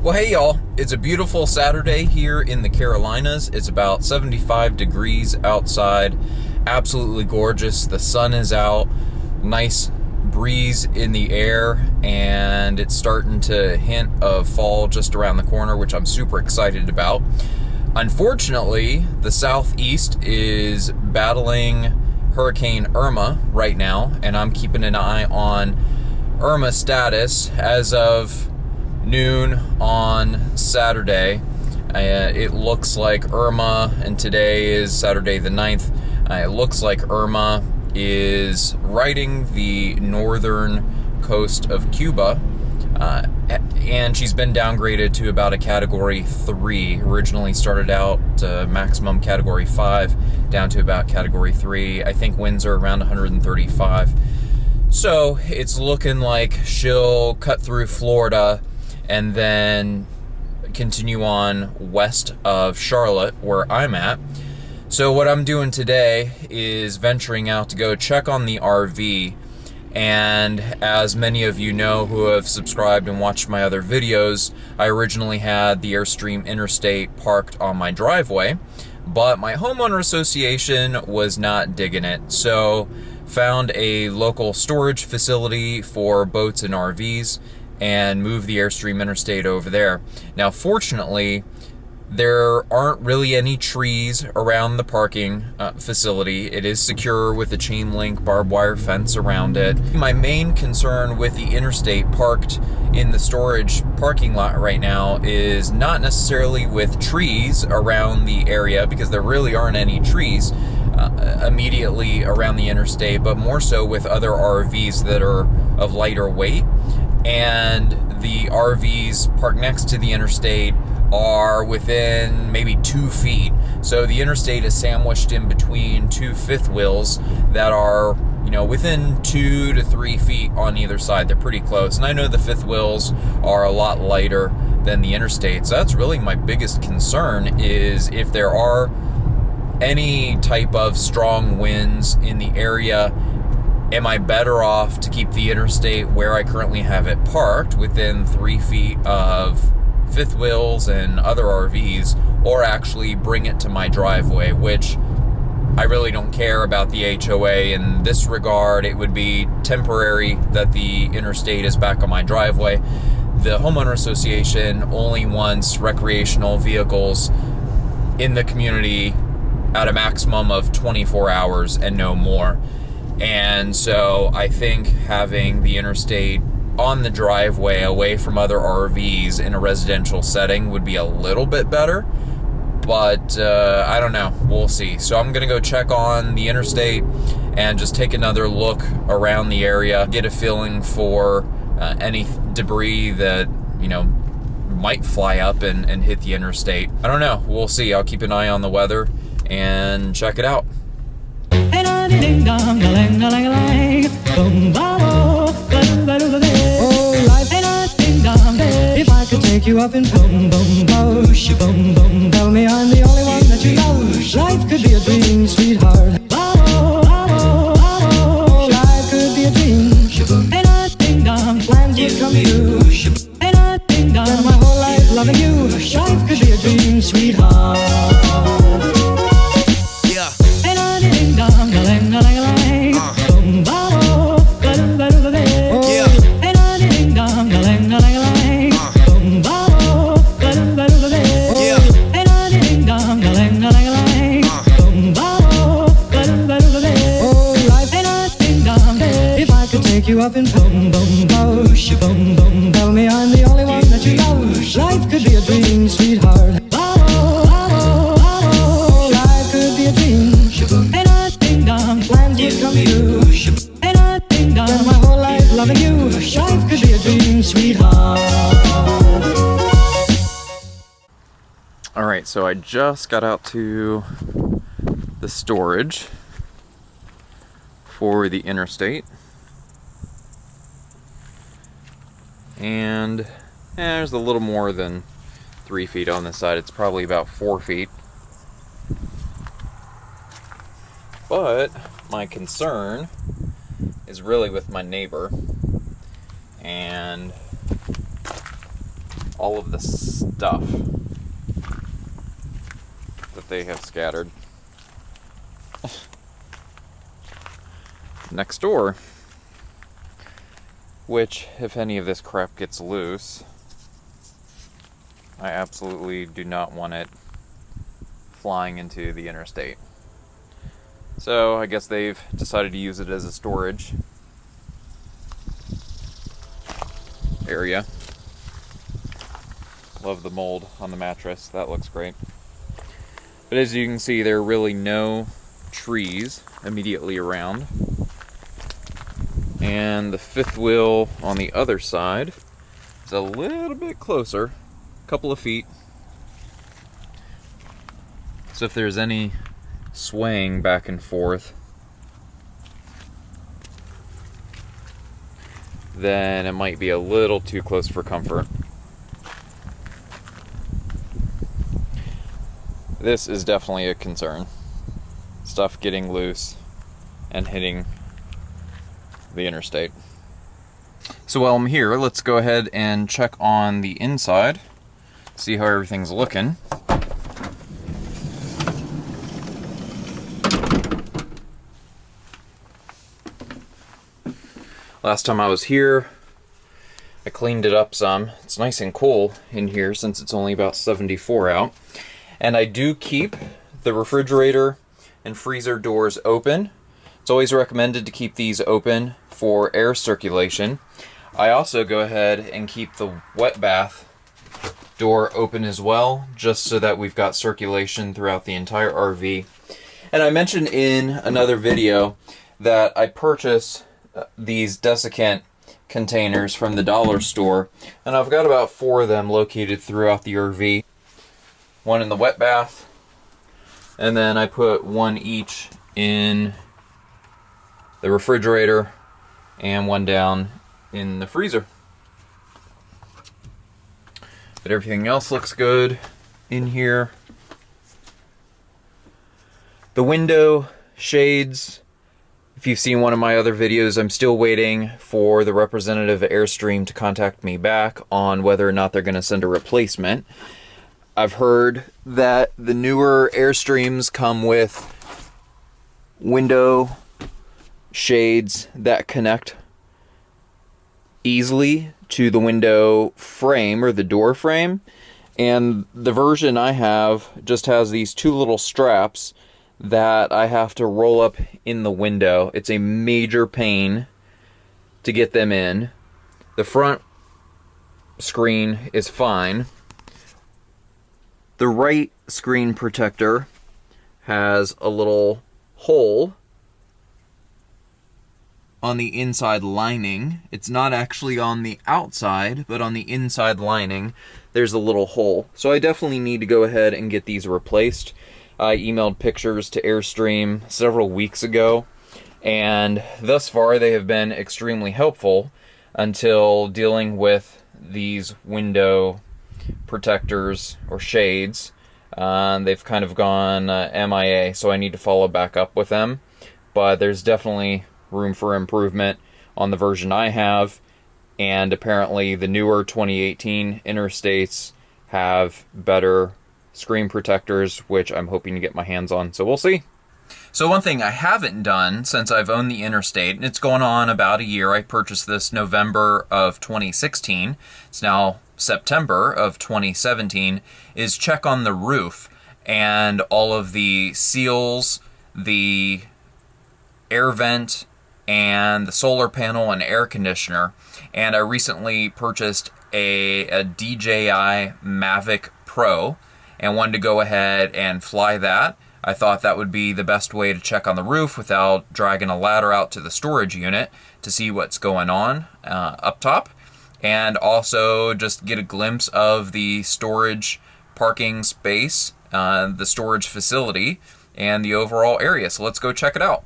Well, hey y'all, it's a beautiful Saturday here in the Carolinas. It's about 75 degrees outside, absolutely gorgeous. The sun is out, nice breeze in the air, and it's starting to hint of fall just around the corner, which I'm super excited about. Unfortunately, the southeast is battling Hurricane Irma right now, and I'm keeping an eye on Irma status as of noon on Saturday. It looks like Irma, and today is Saturday the 9th, it looks like Irma is riding the northern coast of Cuba, and she's been downgraded to about a Category 3. Originally started out maximum Category 5, down to about Category 3. I think winds are around 135. So it's looking like she'll cut through Florida and then continue on west of Charlotte, where I'm at. So what I'm doing today is venturing out to go check on the RV. And as many of you know who have subscribed and watched my other videos, I originally had the Airstream Interstate parked on my driveway, but my homeowner association was not digging it. So found a local storage facility for boats and RVs and moved the Airstream Interstate over there. Now, fortunately, there aren't really any trees around the parking facility. It is secure with a chain link barbed wire fence around it. My main concern with the interstate parked in the storage parking lot right now is not necessarily with trees around the area, because there really aren't any trees immediately around the interstate, but more so with other RVs that are of lighter weight. And the RVs parked next to the interstate are within maybe 2 feet. So the interstate is sandwiched in between two fifth wheels that are, you know, within 2 to 3 feet on either side. They're pretty close. And I know the fifth wheels are a lot lighter than the interstate. So that's really my biggest concern, is if there are any type of strong winds in the area, am I better off to keep the interstate where I currently have it parked within 3 feet of fifth wheels and other RVs, or actually bring it to my driveway, which I really don't care about the HOA in this regard. It would be temporary that the interstate is back on my driveway. The homeowner association only wants recreational vehicles in the community at a maximum of 24 hours and no more. And so I think having the interstate on the driveway away from other RVs in a residential setting would be a little bit better, but I don't know, we'll see. So I'm gonna go check on the interstate and just take another look around the area, get a feeling for any debris that, you know, might fly up and hit the interstate. I don't know, we'll see. I'll keep an eye on the weather and check it out. Oh, life ain't a ding dong. If I could take you up in boom boom boom, boom boom, tell me I'm the only one that you know. Life could be a dream, sweetheart. Oh, life could be a dream. Ain't a ding dong. Plans would come true. Ain't a ding dong. Spend my whole life loving you. Life could be a dream, sweetheart. You up in boom boom boom, boom boom. Tell me I'm the only one that you know. Life could be a dream, sweetheart. Oh, life could be a dream. Ain't a ding dong. Plans would come true. Ain't a ding dong. Spend my whole life loving you. Life could be a dream, sweetheart. All right, so I just got out to the storage for the interstate. And there's a little more than 3 feet on this side. It's probably about 4 feet. But my concern is really with my neighbor. And all of the stuff that they have scattered next door. Which, if any of this crap gets loose, I absolutely do not want it flying into the interstate. So I guess they've decided to use it as a storage area. Love the mold on the mattress, that looks great. But as you can see, there are really no trees immediately around. And the fifth wheel on the other side is a little bit closer, a couple of feet. So if there's any swaying back and forth, then it might be a little too close for comfort. This is definitely a concern. Stuff getting loose and hitting the interstate. So while I'm here, let's go ahead and check on the inside, see how everything's looking. Last time I was here, I cleaned it up some. It's nice and cool in here since it's only about 74 out. And I do keep the refrigerator and freezer doors open. It's always recommended to keep these open for air circulation. I also go ahead and keep the wet bath door open as well, just so that we've got circulation throughout the entire RV. And I mentioned in another video that I purchased these desiccant containers from the dollar store, and I've got about 4 of them located throughout the RV. One in the wet bath, and then I put one each in the refrigerator and one down in the freezer. But everything else looks good in here. The window shades, if you've seen one of my other videos, I'm still waiting for the representative at Airstream to contact me back on whether or not they're going to send a replacement. I've heard that the newer Airstreams come with window shades that connect easily to the window frame or the door frame, and the version I have just has these 2 little straps that I have to roll up in the window. It's a major pain to get them in. The front screen is fine. The right screen protector has a little hole on the inside lining. It's not actually on the outside, but on the inside lining there's a little hole. So I definitely need to go ahead and get these replaced. I emailed pictures to Airstream several weeks ago, and thus far they have been extremely helpful until dealing with these window protectors or shades. They've kind of gone MIA, so I need to follow back up with them. But there's definitely room for improvement on the version I have, and apparently the newer 2018 Interstates have better screen protectors, which I'm hoping to get my hands on, so we'll see. So one thing I haven't done since I've owned the Interstate, and it's going on about a year, I purchased this November of 2016, it's now September of 2017, is check on the roof and all of the seals, the air vent, and the solar panel and air conditioner. And I recently purchased a DJI Mavic Pro and wanted to go ahead and fly that. I thought that would be the best way to check on the roof without dragging a ladder out to the storage unit to see what's going on up top, and also just get a glimpse of the storage parking space, the storage facility, and the overall area. So let's go check it out.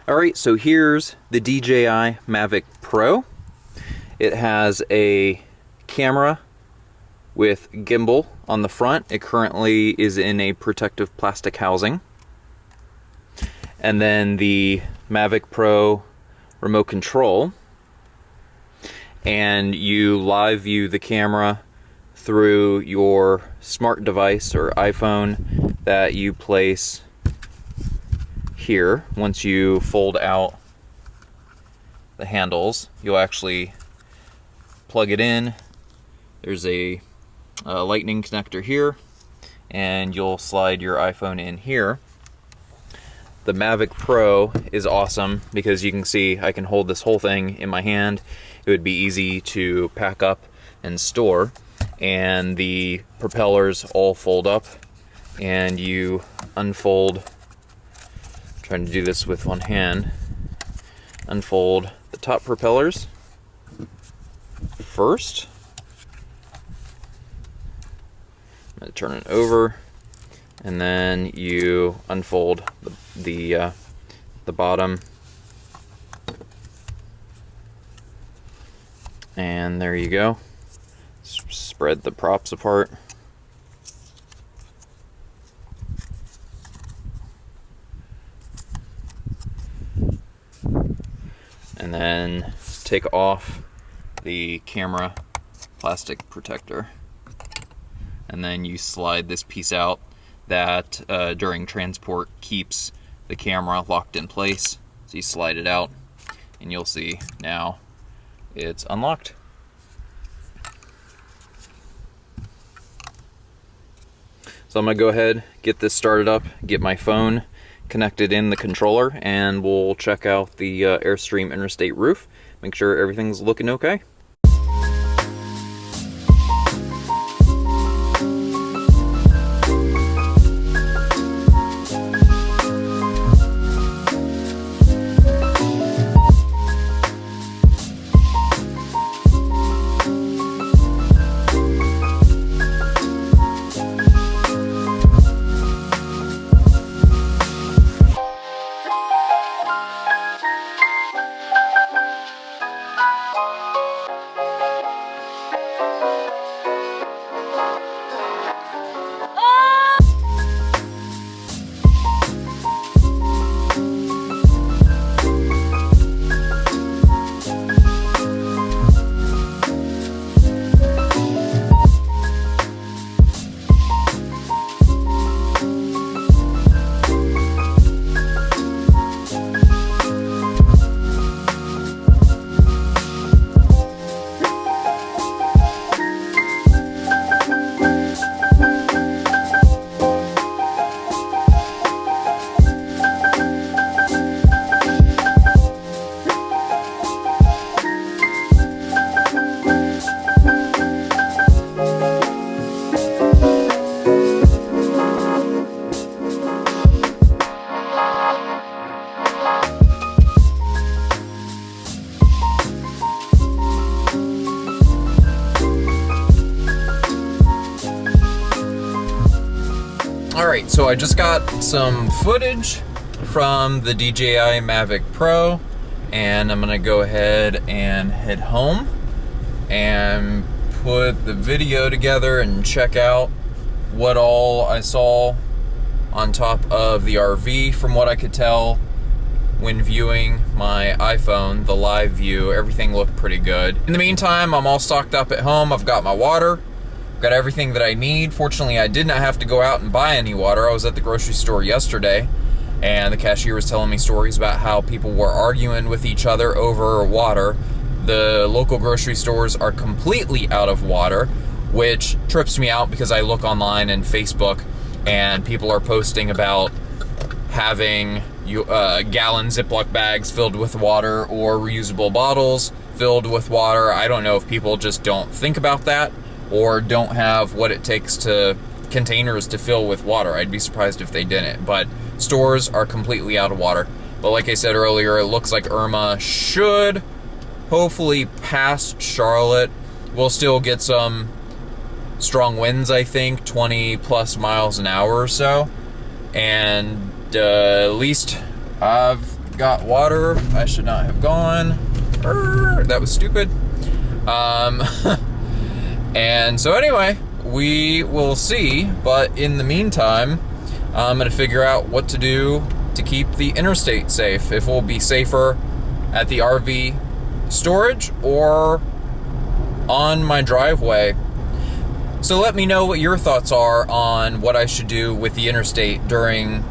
Alright, so here's the DJI Mavic Pro. It has a camera with gimbal on the front. It currently is in a protective plastic housing. And then the Mavic Pro remote control. And you live view the camera through your smart device or iPhone that you place here. Once you fold out the handles, you'll actually plug it in. There's a lightning connector here, and you'll slide your iPhone in here. The Mavic Pro is awesome because you can see I can hold this whole thing in my hand. It would be easy to pack up and store, and the propellers all fold up, and you unfold, I'm trying to do this with one hand, unfold the top propellers first. I'm going to turn it over, and then you unfold the bottom, and there you go. Spread the props apart. And then take off the camera plastic protector. And then you slide this piece out that during transport keeps the camera locked in place. So you slide it out, and you'll see now it's unlocked. So I'm gonna go ahead, get this started up, get my phone connected in the controller, and we'll check out the Airstream Interstate roof, make sure everything's looking okay. Alright, so I just got some footage from the DJI Mavic Pro, and I'm gonna go ahead and head home and put the video together and check out what all I saw on top of the RV. From what I could tell when viewing my iPhone, the live view, everything looked pretty good. In the meantime, I'm all stocked up at home. I've got my water, got everything that I need. Fortunately, I did not have to go out and buy any water. I was at the grocery store yesterday, and the cashier was telling me stories about how people were arguing with each other over water. The local grocery stores are completely out of water, which trips me out because I look online and Facebook, and people are posting about having gallon Ziploc bags filled with water or reusable bottles filled with water. I don't know if people just don't think about that or don't have what it takes to containers to fill with water. I'd be surprised if they didn't, but stores are completely out of water. But like I said earlier, it looks like Irma should hopefully pass Charlotte. We'll still get some strong winds, I think, 20 plus miles an hour or so. And at least I've got water. I should not have gone. That was stupid. And so anyway, we will see, but in the meantime, I'm gonna figure out what to do to keep the interstate safe. If we'll be safer at the RV storage or on my driveway. So let me know what your thoughts are on what I should do with the Interstate during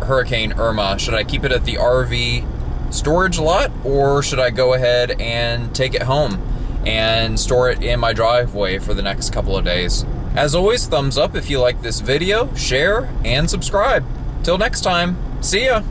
Hurricane Irma. Should I keep it at the RV storage lot, or should I go ahead and take it home and store it in my driveway for the next couple of days? As always, thumbs up if you like this video, share, and subscribe. Till next time, see ya!